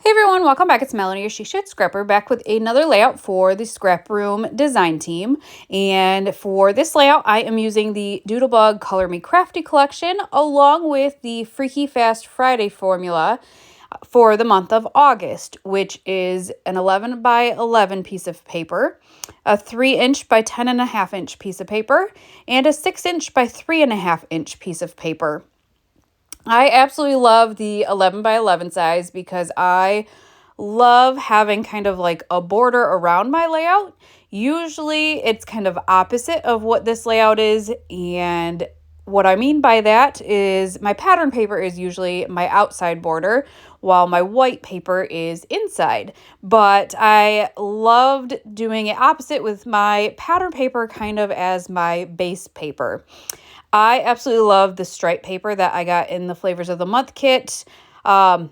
Hey everyone, welcome back. It's Melanie, your SheShed Scrapper, back with another layout for the ScrapRoom design team. And for this layout, I am using the Doodlebug Color Me Crafty collection along with the Freaky Fast Friday formula for the month of August, which is an 11 by 11 piece of paper, a 3" by 10.5" piece of paper, and a 6" by 3.5" piece of paper. I absolutely love the 11 by 11 size because I love having kind of like a border around my layout. Usually it's kind of opposite of what this layout is, and what I mean by that is my pattern paper is usually my outside border while my white paper is inside. But I loved doing it opposite with my pattern paper kind of as my base paper. I absolutely love the stripe paper that I got in the Flavors of the Month kit. And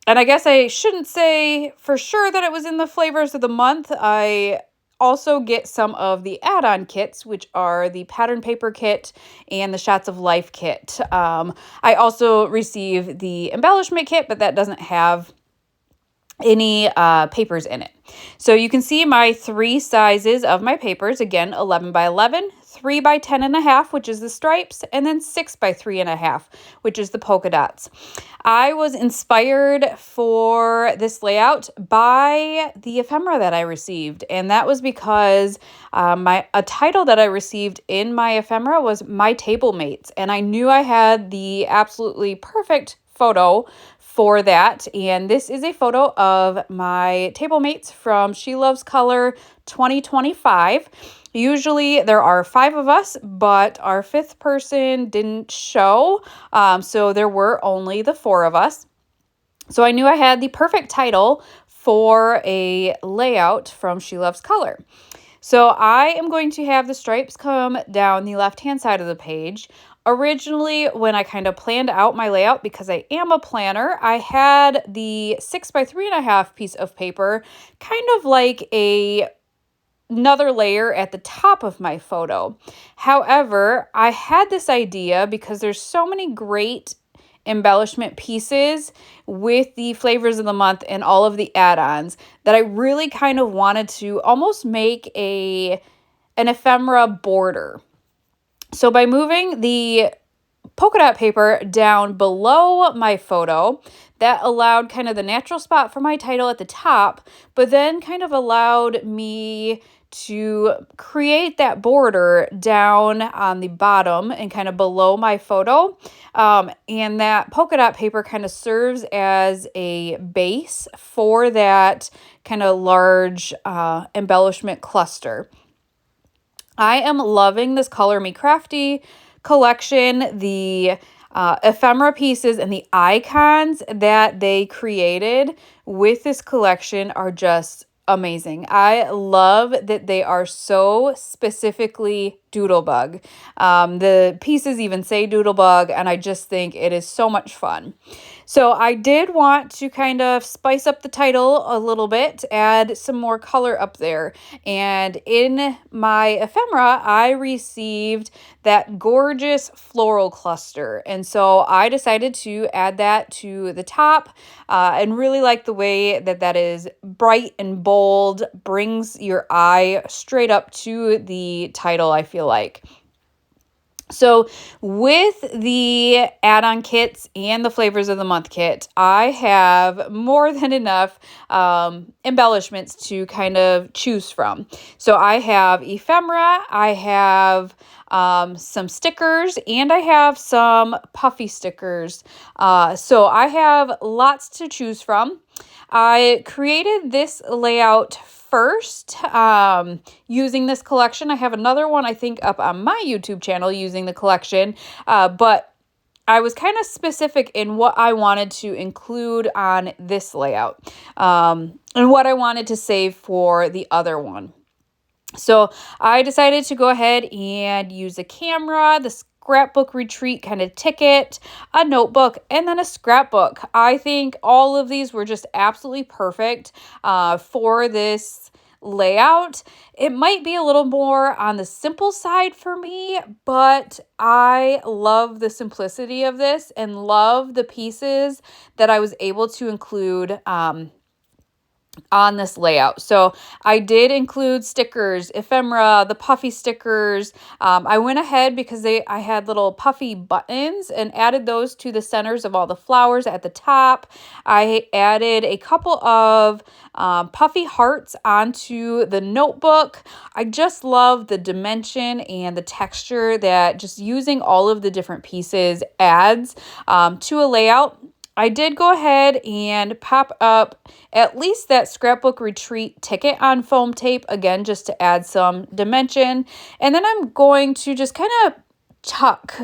I guess I shouldn't say for sure that it was in the Flavors of the Month. I also get some of the add-on kits, which are the pattern paper kit and the Shots of Life kit. I also receive the embellishment kit, but that doesn't have any papers in it. So you can see my three sizes of my papers. Again, 11 by 11, 3 by 10.5, which is the stripes, and then 6 by 3.5, which is the polka dots. I was inspired for this layout by the ephemera that I received, and that was because a title that I received in my ephemera was My Table Mates, and I knew I had the absolutely perfect photo for that. And this is a photo of my table mates from She Loves Color 2025. Usually there are 5 of us, but our 5th person didn't show, so there were only the 4 of us. So I knew I had the perfect title for a layout from She Loves Color. So I am going to have the stripes come down the left-hand side of the page. Originally, when I kind of planned out my layout, because I am a planner, I had the 6 by 3.5 piece of paper kind of like another layer at the top of my photo. However, I had this idea because there's so many great embellishment pieces with the Flavors of the Month and all of the add-ons that I really kind of wanted to almost make an ephemera border. So by moving the polka dot paper down below my photo, that allowed kind of the natural spot for my title at the top, but then kind of allowed me to create that border down on the bottom and kind of below my photo. And that polka dot paper kind of serves as a base for that kind of large embellishment cluster. I am loving this Color Me Crafty collection. The ephemera pieces and the icons that they created with this collection are just amazing. I love that they are so specifically Doodlebug. The pieces even say Doodlebug, and I just think it is so much fun. So I did want to kind of spice up the title a little bit, add some more color up there. And in my ephemera, I received that gorgeous floral cluster. And so I decided to add that to the top and really like the way that that is bright and bold, brings your eye straight up to the title, I feel like. So with the add-on kits and the Flavors of the Month kit, I have more than enough embellishments to kind of choose from. So I have ephemera, I have some stickers, and I have some puffy stickers. So I have lots to choose from. I created this layout first using this collection. I have another one, I think, up on my YouTube channel using the collection, but I was kind of specific in what I wanted to include on this layout and what I wanted to save for the other one. So I decided to go ahead and use a camera, the scrapbook retreat kind of ticket, a notebook, and then a scrapbook. I think all of these were just absolutely perfect for this layout. It might be a little more on the simple side for me, but I love the simplicity of this and love the pieces that I was able to include on this layout. So I did include stickers, ephemera, the puffy stickers. I went ahead because I had little puffy buttons and added those to the centers of all the flowers at the top. I added a couple of puffy hearts onto the notebook. I just love the dimension and the texture that just using all of the different pieces adds to a layout. I did go ahead and pop up at least that scrapbook retreat ticket on foam tape, again, just to add some dimension. And then I'm going to just kind of tuck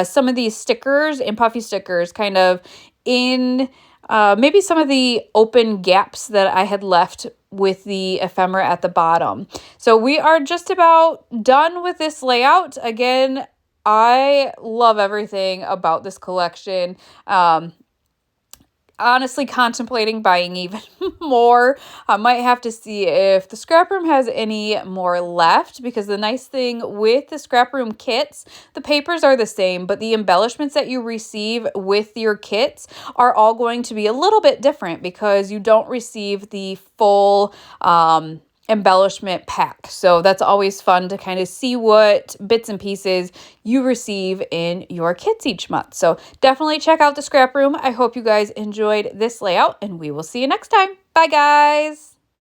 some of these stickers and puffy stickers kind of in maybe some of the open gaps that I had left with the ephemera at the bottom. So we are just about done with this layout. Again, I love everything about this collection. Honestly contemplating buying even more. I might have to see if the scrap room has any more left, because the nice thing with the scrap room kits, the papers are the same, but the embellishments that you receive with your kits are all going to be a little bit different because you don't receive the full embellishment pack. So that's always fun to kind of see what bits and pieces you receive in your kits each month. So definitely check out the scrap room. I hope you guys enjoyed this layout, and we will see you next time. Bye, guys.